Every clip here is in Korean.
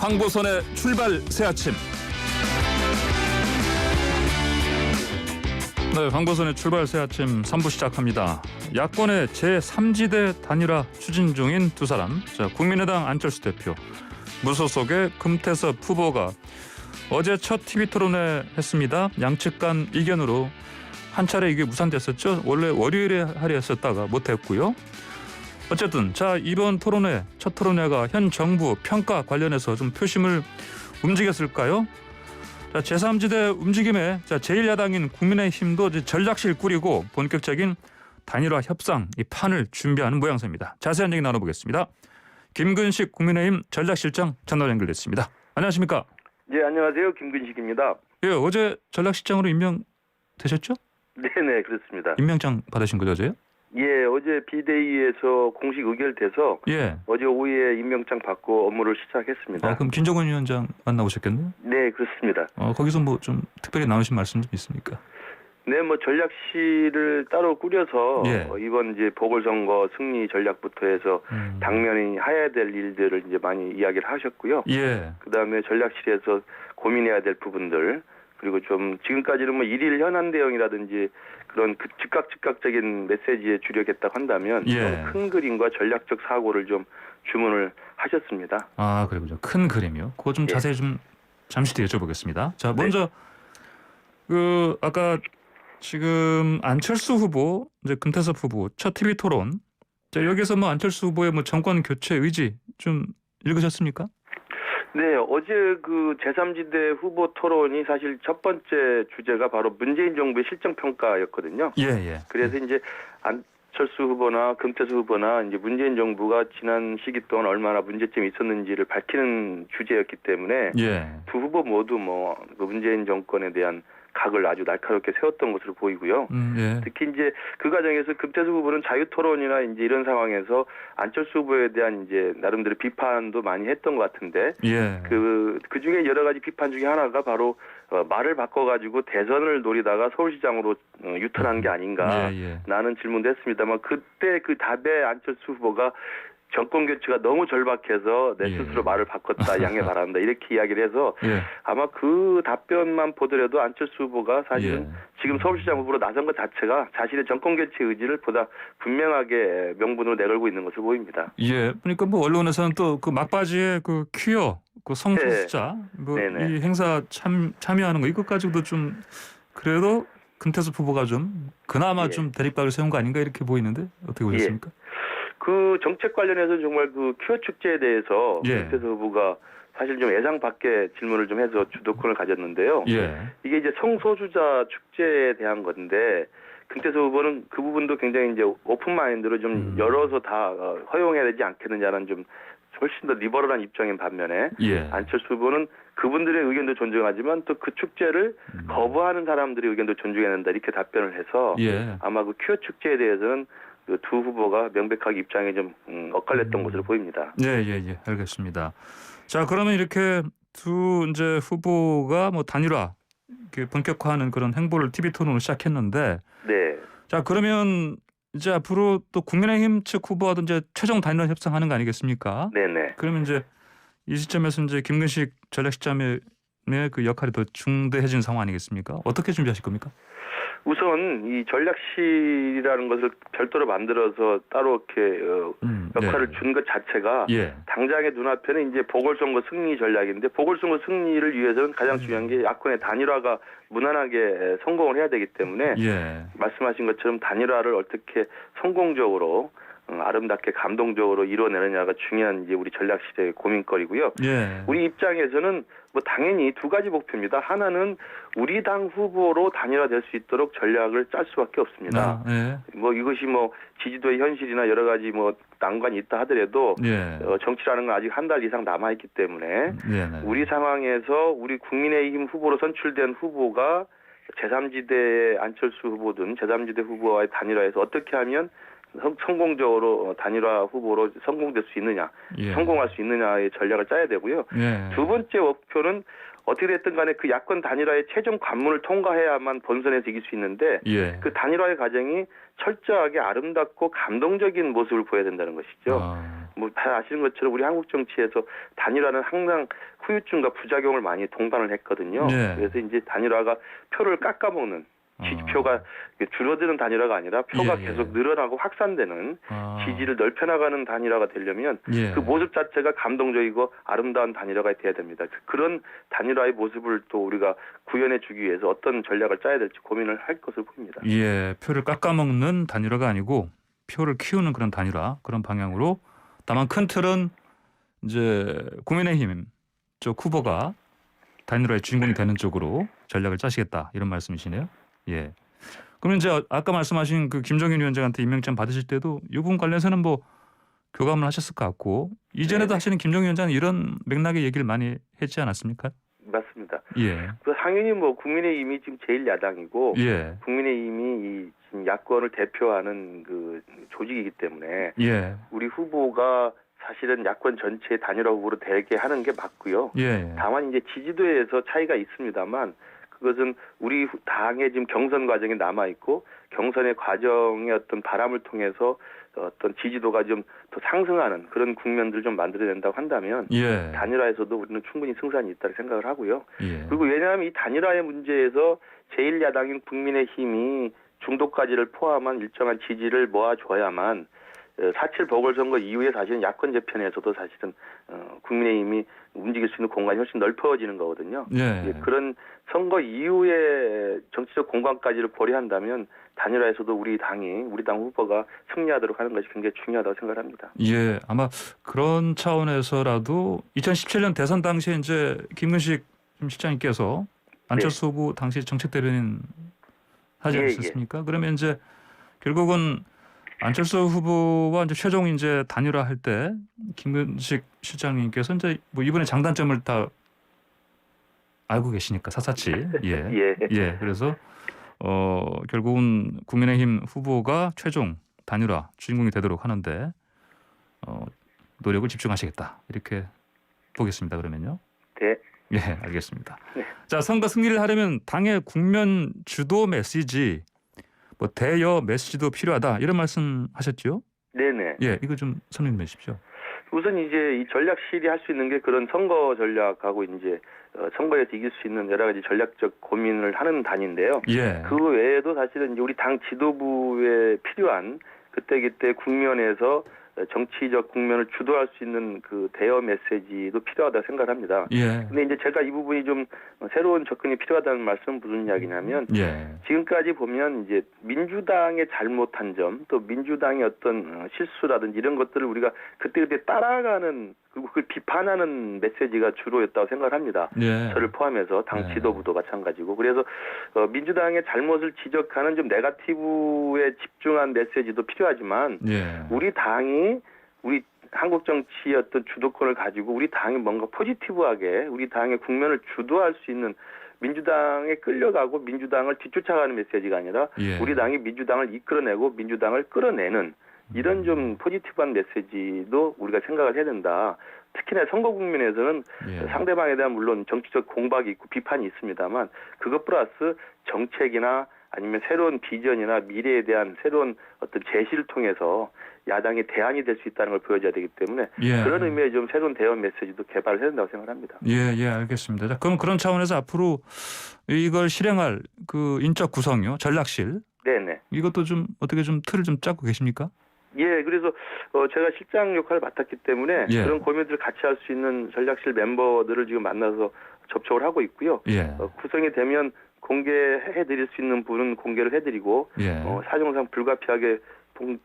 황보선의 출발 새 아침. 네, 황보선의 출발 새 아침 3부 시작합니다. 야권의 제3지대 단일화 추진 중인 두 사람. 자, 국민의당 안철수 대표, 무소속의 금태섭 후보가 어제 첫 TV 토론회 했습니다. 양측 간 의견으로 한 차례 이게 무산됐었죠. 원래 월요일에 하려 했었다가 못했고요. 어쨌든 자, 이번 토론회, 첫 토론회가 현 정부 평가 관련해서 좀 표심을 움직였을까요? 자, 제3지대 움직임에 자, 제1야당인 국민의힘도 이제 전략실 꾸리고 본격적인 단일화 협상 이 판을 준비하는 모양새입니다. 자세한 얘기 나눠보겠습니다. 김근식 국민의힘 전략실장 전화 연결됐습니다. 안녕하십니까? 네, 안녕하세요. 김근식입니다. 예, 어제 전략실장으로 임명되셨죠? 네네, 그렇습니다. 임명장 받으신 거죠, 어제요? 예, 어제 비대위에서 공식 의결돼서 예. 어제 오후에 임명장 받고 업무를 시작했습니다. 그럼 김정은 위원장 만나보셨겠네요? 네, 그렇습니다. 거기서 뭐 좀 특별히 나누신 말씀 좀 있습니까? 네, 뭐 전략실을 따로 꾸려서 예. 이번 이제 보궐선거 승리 전략부터 해서 당면이 해야 될 일들을 이제 많이 이야기를 하셨고요. 예. 그다음에 전략실에서 고민해야 될 부분들, 그리고 좀 지금까지는 뭐 일일 현안 대응이라든지 그런 즉각적인 메시지에 주력했다고 한다면 예. 좀 큰 그림과 전략적 사고를 좀 주문을 하셨습니다. 아, 그리고요. 큰 그림이요. 그거 좀 예. 자세히 좀 잠시 뒤에 여쭤보겠습니다. 자, 먼저 그 아까 지금 안철수 후보, 이제 금태섭 후보 첫 TV 토론. 자, 여기서 뭐 안철수 후보의 뭐 정권 교체 의지 좀 읽으셨습니까? 네, 어제 그 제3지대 후보 토론이 사실 첫 번째 주제가 바로 문재인 정부의 실정 평가였거든요. 예, 예. 그래서 이제 안철수 후보나 금태섭 후보나 이제 문재인 정부가 지난 시기 동안 얼마나 문제점이 있었는지를 밝히는 주제였기 때문에 예. 두 후보 모두 뭐 그 문재인 정권에 대한 각을 아주 날카롭게 세웠던 것으로 보이고요. 예. 특히 이제 그 과정에서 금태섭 후보는 자유 토론이나 이제 이런 상황에서 안철수 후보에 대한 이제 나름대로 비판도 많이 했던 것 같은데 예. 그 중에 여러 가지 비판 중에 하나가 바로 말을 바꿔가지고 대선을 노리다가 서울시장으로 유턴한 게 아닌가 라는 질문도 했습니다만 그때 그 답에 안철수 후보가 정권 교체가 너무 절박해서 내 스스로 말을 바꿨다, 양해 바란다 이렇게 이야기를 해서 아마 그 답변만 보더라도 안철수 후보가 사실은 지금 서울시장 후보로 나선 것 자체가 자신의 정권 교체 의지를 보다 분명하게 명분으로 내걸고 있는 것으로 보입니다. 예, 그러니까 뭐 언론에서는 또 그 막바지에 그 퀴어, 그 성소수자 뭐 이 행사 참여하는 거 이것 가지고도 좀 그래도 금태섭 후보가 좀 그나마 좀 대립각을 세운 거 아닌가 이렇게 보이는데 어떻게 보셨습니까? 그 정책 관련해서 정말 그 퀴어 축제에 대해서 금태섭 후보가 사실 좀 예상 밖의 질문을 좀 해서 주도권을 가졌는데요. 이게 이제 성소수자 축제에 대한 건데 금태섭 후보는 그 부분도 굉장히 이제 오픈 마인드로 좀 열어서 다 허용해야 되지 않겠느냐는 좀 훨씬 더 리버럴한 입장인 반면에 안철수 후보는 그분들의 의견도 존중하지만 또 그 축제를 거부하는 사람들의 의견도 존중해야 된다 이렇게 답변을 해서 아마 그 퀴어 축제에 대해서는 그 두 후보가 명백하게 입장이 좀 엇갈렸던 것으로 보입니다. 예, 알겠습니다. 자, 그러면 이렇게 두 이제 후보가 뭐 단일화 본격화하는 그런 행보를 TV 토론으로 시작했는데, 자, 그러면 이제 앞으로 또 국민의힘 측 후보와도 이제 최종 단일화 협상하는 거 아니겠습니까? 그러면 이제 이 시점에서 이제 김근식 전략실장의 그 역할이 더 중대해진 상황 아니겠습니까? 어떻게 준비하실 겁니까? 우선 이 전략실이라는 것을 별도로 만들어서 따로 이렇게 역할을 준 것 자체가 당장의 눈앞에는 이제 보궐선거 승리 전략인데 보궐선거 승리를 위해서는 가장 중요한 게 야권의 단일화가 무난하게 성공을 해야 되기 때문에 말씀하신 것처럼 단일화를 어떻게 성공적으로 아름답게 감동적으로 이뤄내느냐가 중요한 이제 우리 전략실의 고민거리고요. 우리 입장에서는 뭐 당연히 두 가지 목표입니다. 하나는 우리 당 후보로 단일화될 수 있도록 전략을 짤 수밖에 없습니다. 뭐 이것이 뭐 지지도의 현실이나 여러 가지 뭐 난관이 있다 하더라도 정치라는 건 아직 한 달 이상 남아 있기 때문에 우리 상황에서 우리 국민의힘 후보로 선출된 후보가 제3지대 안철수 후보든 제3지대 후보와의 단일화에서 어떻게 하면 성공적으로 단일화 후보로 성공될 수 있느냐, 성공할 수 있느냐의 전략을 짜야 되고요. 두 번째 목표는 어떻게 됐든 간에 그 야권 단일화의 최종 관문을 통과해야만 본선에서 이길 수 있는데 그 단일화의 과정이 철저하게 아름답고 감동적인 모습을 보여야 된다는 것이죠. 뭐 다 아시는 것처럼 우리 한국 정치에서 단일화는 항상 후유증과 부작용을 많이 동반을 했거든요. 네. 그래서 이제 단일화가 표를 깎아먹는 지지표가 줄어드는 단일화가 아니라 표가 계속 늘어나고 확산되는 지지를 넓혀나가는 단일화가 되려면 그 모습 자체가 감동적이고 아름다운 단일화가 돼야 됩니다. 그런 단일화의 모습을 또 우리가 구현해 주기 위해서 어떤 전략을 짜야 될지 고민을 할 것으로 보입니다. 예, 표를 깎아먹는 단일화가 아니고 표를 키우는 그런 단일화, 그런 방향으로. 다만 큰 틀은 이제 국민의힘 쪽 후보가 단일화의 주인공이 되는 쪽으로 전략을 짜시겠다, 이런 말씀이시네요. 예. 그러면 이제 아까 말씀하신 그 김종인 위원장한테 임명장 받으실 때도 이 부분 관련해서는 뭐 교감을 하셨을 것 같고, 이전에도 사실은 김종인 위원장은 이런 맥락의 얘기를 많이 했지 않았습니까? 맞습니다. 예. 그 당연히 뭐 국민의힘이 지금 제일 야당이고, 예. 국민의힘이 이 지금 야권을 대표하는 그 조직이기 때문에, 예. 우리 후보가 사실은 야권 전체의 단일화 후보로 되게 하는 게 맞고요. 예. 다만 이제 지지도에서 차이가 있습니다만, 그것은 우리 당의 지금 경선 과정이 남아 있고, 경선의 과정의 어떤 바람을 통해서 어떤 지지도가 좀 더 상승하는 그런 국면들을 좀 만들어야 된다고 한다면, 단일화에서도 우리는 충분히 승산이 있다고 생각을 하고요. 그리고 왜냐하면 이 단일화의 문제에서 제1야당인 국민의힘이 중도까지를 포함한 일정한 지지를 모아줘야만 4.7 보궐선거 이후에 사실은 야권 재편에서도 사실은 국민의힘이 움직일 수 있는 공간이 훨씬 넓어지는 거거든요. 그런 선거 이후에 정치적 공간까지를 고려한다면 단일화에서도 우리 당 후보가 승리하도록 하는 것이 굉장히 중요하다고 생각합니다. 예, 아마 그런 차원에서라도 2017년 대선 당시에 이제 김근식 실장님께서 안철수 후보 당시 정책 대변인 하지 않으셨습니까? 그러면 이제 결국은 안철수 후보와 이제 최종 이제 단일화할 때 김근식 실장님께서 이제 뭐 이번에 장단점을 다 알고 계시니까 샅샅이 그래서 결국은 국민의힘 후보가 최종 단일화 주인공이 되도록 하는데 노력을 집중하시겠다, 이렇게 보겠습니다. 그러면요. 네. 예, 알겠습니다. 자, 선거 승리를 하려면 당의 국면 주도 메시지, 뭐 대여 메시지도 필요하다, 이런 말씀하셨죠? 네네. 예, 이거 좀 설명해 주십시오. 우선 이제 이 전략실이 할 수 있는 게 그런 선거 전략하고 이제 선거에서 이길 수 있는 여러 가지 전략적 고민을 하는 단인데요. 그 외에도 사실은 이제 우리 당 지도부에 필요한 그때 국면에서 정치적 국면을 주도할 수 있는 그 대여 메시지도 필요하다 생각합니다. 근데 이제 제가 이 부분이 좀 새로운 접근이 필요하다는 말씀은 무슨 이야기냐면, 지금까지 보면 이제 민주당의 잘못한 점, 또 민주당의 어떤 실수라든지 이런 것들을 우리가 그때그때 따라가는, 그리고 그걸 비판하는 메시지가 주로였다고 생각을 합니다. 저를 포함해서 당 지도부도 마찬가지고. 그래서 민주당의 잘못을 지적하는 좀 네거티브에 집중한 메시지도 필요하지만, 우리 당이 우리 한국 정치의 어떤 주도권을 가지고 우리 당이 뭔가 포지티브하게 우리 당의 국면을 주도할 수 있는, 민주당에 끌려가고 민주당을 뒤쫓아가는 메시지가 아니라 우리 당이 민주당을 이끌어내고 민주당을 끌어내는 이런 좀 포지티브한 메시지도 우리가 생각을 해야 된다. 특히나 선거 국면에서는 상대방에 대한 물론 정치적 공박이 있고 비판이 있습니다만, 그것 플러스 정책이나 아니면 새로운 비전이나 미래에 대한 새로운 어떤 제시를 통해서 야당이 대안이 될 수 있다는 걸 보여줘야 되기 때문에 그런 의미의 좀 새로운 대응 메시지도 개발을 해야 된다고 생각합니다. 알겠습니다. 자, 그럼 그런 차원에서 앞으로 이걸 실행할 그 인적 구성요, 전략실. 이것도 좀 어떻게 좀 틀을 좀 짜고 계십니까? 그래서 제가 실장 역할을 맡았기 때문에 그런 고민들을 같이 할 수 있는 전략실 멤버들을 지금 만나서 접촉을 하고 있고요. 구성이 되면 공개해드릴 수 있는 분은 공개를 해드리고 사정상 불가피하게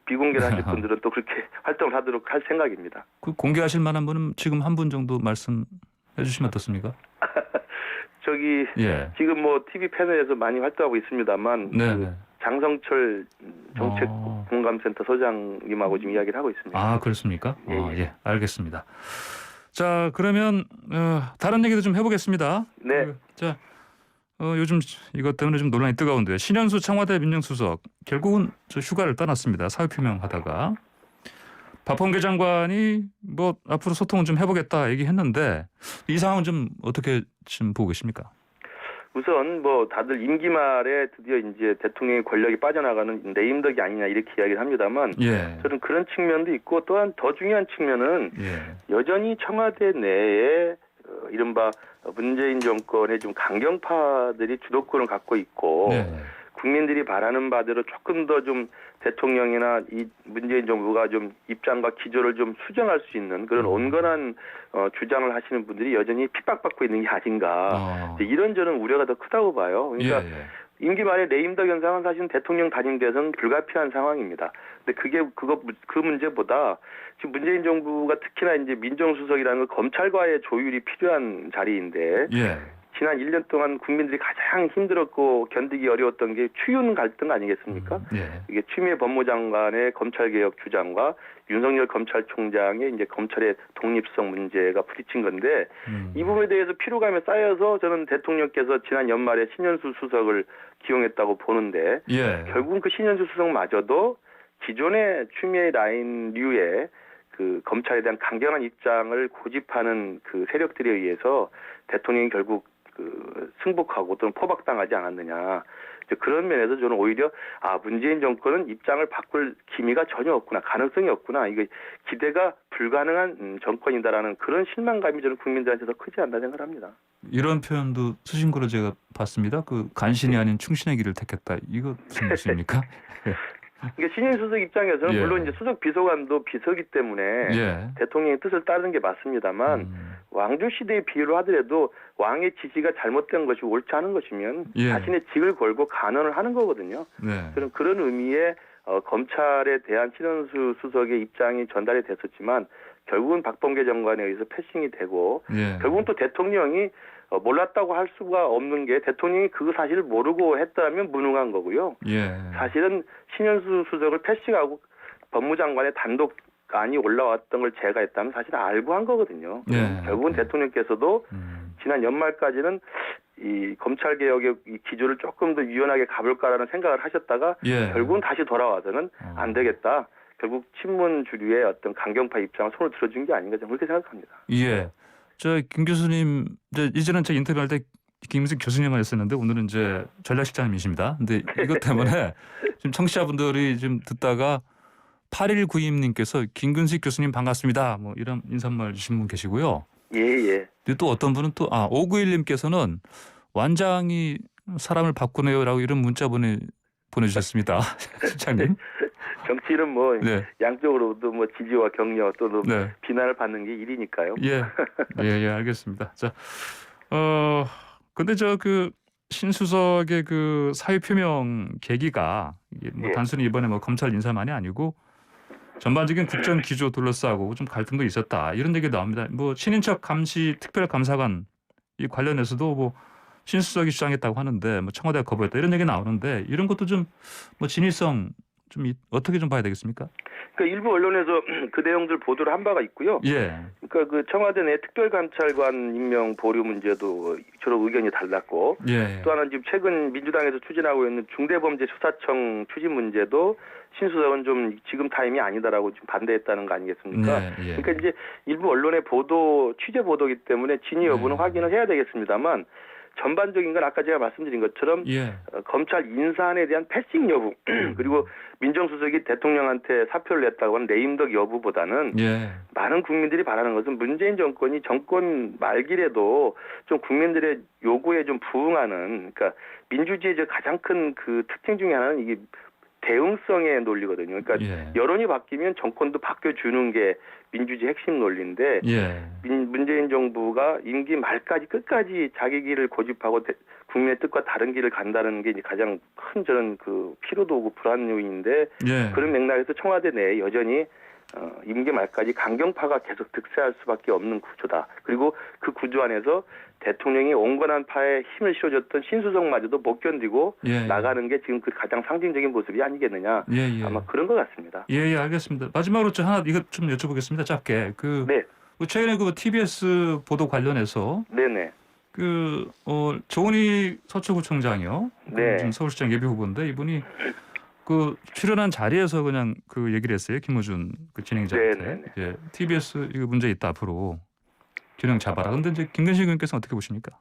비공개를 하실 분들은 또 그렇게 활동을 하도록 할 생각입니다. 그 공개하실 만한 분은 지금 한 분 정도 말씀해 주시면 어떻습니까? 지금 뭐 TV 패널에서 많이 활동하고 있습니다만 장성철 정책공감센터 소장님하고 지금 이야기를 하고 있습니다. 아, 그렇습니까? 알겠습니다. 자, 그러면 다른 얘기도 좀 해보겠습니다. 자, 요즘 이것 때문에 좀 논란이 뜨거운데요. 신현수 청와대 민정수석 결국은 저 휴가를 떠났습니다. 사의 표명하다가 박범계 장관이 뭐 앞으로 소통을 좀 해보겠다 얘기했는데, 이 상황은 좀 어떻게 지금 보고 계십니까? 우선 뭐 다들 임기 말에 드디어 이제 대통령의 권력이 빠져나가는 레임덕이 아니냐 이렇게 이야기를 합니다만 예. 저는 그런 측면도 있고 또한 더 중요한 측면은 여전히 청와대 내에 이른바 문재인 정권의 좀 강경파들이 주도권을 갖고 있고 국민들이 바라는 바대로 조금 더 좀 대통령이나 이 문재인 정부가 좀 입장과 기조를 좀 수정할 수 있는 그런 온건한 주장을 하시는 분들이 여전히 핍박받고 있는 게 아닌가. 이런 저는 우려가 더 크다고 봐요. 그러니까 임기 말에 레임덕 현상은 사실은 대통령 단임돼서는 불가피한 상황입니다. 근데 그 문제보다 지금 문재인 정부가 특히나 이제 민정수석이라는 건 검찰과의 조율이 필요한 자리인데 지난 1년 동안 국민들이 가장 힘들었고 견디기 어려웠던 게 추윤 갈등 아니겠습니까? 이게 추미애 법무장관의 검찰개혁 주장과 윤석열 검찰총장의 이제 검찰의 독립성 문제가 부딪힌 건데 이 부분에 대해서 피로감에 쌓여서 저는 대통령께서 지난 연말에 신현수 수석을 기용했다고 보는데 결국은 그 신현수 수석마저도 기존의 추미애 라인류의 그 검찰에 대한 강경한 입장을 고집하는 그 세력들에 의해서 대통령이 결국 그 승복하고 또는 포박당하지 않았느냐. 그런 면에서 저는 오히려 문재인 정권은 입장을 바꿀 기미가 전혀 없구나, 가능성이 없구나, 이거 기대가 불가능한 정권이다라는 그런 실망감이 저는 국민들한테 더 크지 않나 생각을 합니다. 이런 표현도 쓰신 거로 제가 봤습니다. 그 간신이 아닌 충신의 길을 택했다. 이거 무슨 말씀입니까? 그러니까 신인 수석 입장에서는 물론 이제 수석 비서관도 비서기 때문에 대통령의 뜻을 따르는 게 맞습니다만 왕조 시대의 비유로 하더라도 왕의 지시가 잘못된 것이 옳지 않은 것이면 자신의 직을 걸고 간언을 하는 거거든요. 그런 의미의 검찰에 대한 신현수 수석의 입장이 전달이 됐었지만 결국은 박범계 장관에 의해서 패싱이 되고 결국은 또 대통령이 몰랐다고 할 수가 없는 게 대통령이 그 사실을 모르고 했다면 무능한 거고요. 사실은 신현수 수석을 패싱하고 법무장관의 단독안이 올라왔던 걸 제가 했다면 사실 알고 한 거거든요. 결국은 대통령께서도 지난 연말까지는 이 검찰개혁의 이 기조를 조금 더 유연하게 가볼까라는 생각을 하셨다가 결국은 다시 돌아와서는 안 되겠다. 결국 친문 주류의 어떤 강경파 입장을 손을 들어준 게 아닌가 저는 그렇게 생각합니다. 저 김 교수님 이제는 제가 인터뷰할 때 김민석 교수님만 했었는데 오늘은 이제 전략실장님이십니다. 근데 이것 때문에 지금 청취자분들이 좀 듣다가 8192님께서 김근식 교수님 반갑습니다. 뭐 이런 인사말 주신 분 계시고요. 근데 또 어떤 분은 또 591님께서는 완장이 사람을 바꾸네요라고 이런 문자 보내주셨습니다. 실장님. 정치는 뭐 양쪽으로도 뭐 지지와 격려 또는 비난을 받는 게 일이니까요. 알겠습니다. 자, 근데 그 신수석의 그 사의 표명 계기가 이게 뭐 단순히 이번에 뭐 검찰 인사만이 아니고 전반적인 국정 기조 둘러싸고 좀 갈등도 있었다 이런 얘기 나옵니다. 뭐 친인척 감시 특별감사관 이 관련해서도 뭐 신수석이 주장했다고 하는데 뭐 청와대가 거부했다 이런 얘기 나오는데 이런 것도 좀 뭐 진위성 좀 어떻게 좀 봐야 되겠습니까? 그러니까 일부 언론에서 그 내용들 보도를 한 바가 있고요. 그러니까 그 청와대 내 특별감찰관 임명 보류 문제도 서로 의견이 달랐고 또 하나는 지금 최근 민주당에서 추진하고 있는 중대범죄수사청 추진 문제도 신수석은 좀 지금 타임이 아니다라고 지금 반대했다는 거 아니겠습니까? 그러니까 이제 일부 언론의 보도 취재 보도이기 때문에 진위 여부는 확인을 해야 되겠습니다만. 전반적인 건 아까 제가 말씀드린 것처럼 검찰 인사안에 대한 패싱 여부 그리고 민정수석이 대통령한테 사표를 냈다고 하는 레임덕 여부보다는 많은 국민들이 바라는 것은 문재인 정권이 정권 말기에도 좀 국민들의 요구에 좀 부응하는 그러니까 민주주의의 가장 큰 그 특징 중에 하나는 이게 대응성의 논리거든요. 그러니까 여론이 바뀌면 정권도 바뀌어주는 게 민주주의 핵심 논리인데 문재인 정부가 임기 말까지 끝까지 자기 길을 고집하고 국민의 뜻과 다른 길을 간다는 게 이제 가장 큰 저는 그 피로도고 불안 요인인데 그런 맥락에서 청와대 내에 여전히 임기 말까지 강경파가 계속 득세할 수밖에 없는 구조다. 그리고 그 구조 안에서 대통령이 온건한 파에 힘을 실어줬던 신수석마저도 못 견디고 나가는 게 지금 그 가장 상징적인 모습이 아니겠느냐. 아마 그런 것 같습니다. 알겠습니다. 마지막으로 저 하나 이거 좀 여쭤보겠습니다. 짧게. 최근에 그 TBS 보도 관련해서 조은희 서초구청장이요. 지금 서울시장 예비 후보인데 이분이 그 출연한 자리에서 그냥 그 얘기를 했어요. 김어준 그 진행자한테. TBS 이거 문제 있다 앞으로 균형 잡아라. 그런데 이제 김근식 의원께서는 어떻게 보십니까?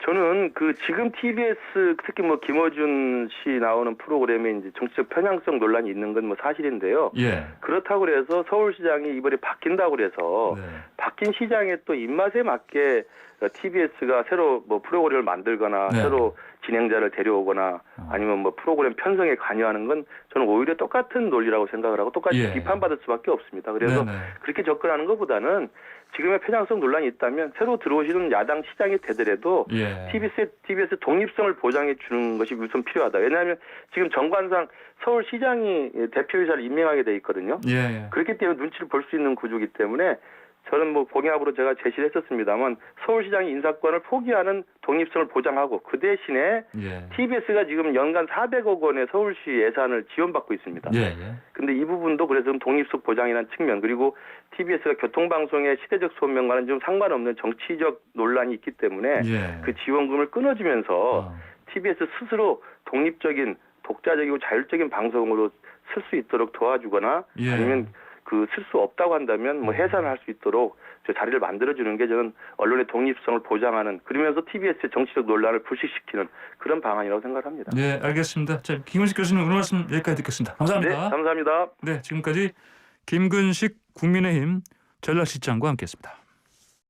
저는 그 지금 TBS 특히 뭐 김어준 씨 나오는 프로그램에 이제 정치적 편향성 논란이 있는 건 뭐 사실인데요. 예. 그렇다고 그래서 서울시장이 이번에 바뀐다고 그래서 바뀐 시장의 또 입맛에 맞게 TBS가 새로 뭐 프로그램을 만들거나 새로 진행자를 데려오거나 아니면 뭐 프로그램 편성에 관여하는 건 저는 오히려 똑같은 논리라고 생각을 하고 똑같이 비판받을 수밖에 없습니다. 그래서 그렇게 접근하는 것보다는 지금의 편향성 논란이 있다면 새로 들어오시는 야당 시장이 되더라도 TBS 독립성을 보장해 주는 것이 우선 필요하다. 왜냐하면 지금 정관상 서울시장이 대표이사를 임명하게 돼 있거든요. 그렇기 때문에 눈치를 볼 수 있는 구조이기 때문에 저는 뭐 공약으로 제가 제시를 했었습니다만 서울시장이 인사권을 포기하는 독립성을 보장하고 그 대신에 TBS가 지금 연간 400억 원의 서울시 예산을 지원받고 있습니다. 근데 이 부분도 그래서 좀 독립성 보장이라는 측면 그리고 TBS가 교통방송의 시대적 소명과는 좀 상관없는 정치적 논란이 있기 때문에 그 지원금을 끊어주면서 TBS 스스로 독립적인 독자적이고 자율적인 방송으로 쓸 수 있도록 도와주거나 아니면 그 쓸 수 없다고 한다면 뭐 해산을 할 수 있도록 자리를 만들어주는 게 저는 언론의 독립성을 보장하는 그러면서 TBS의 정치적 논란을 불식시키는 그런 방안이라고 생각합니다. 네, 알겠습니다. 자, 김근식 교수님 오늘 말씀 여기까지 듣겠습니다. 감사합니다. 네, 감사합니다. 네, 지금까지 김근식 국민의힘 전략실장과 함께했습니다.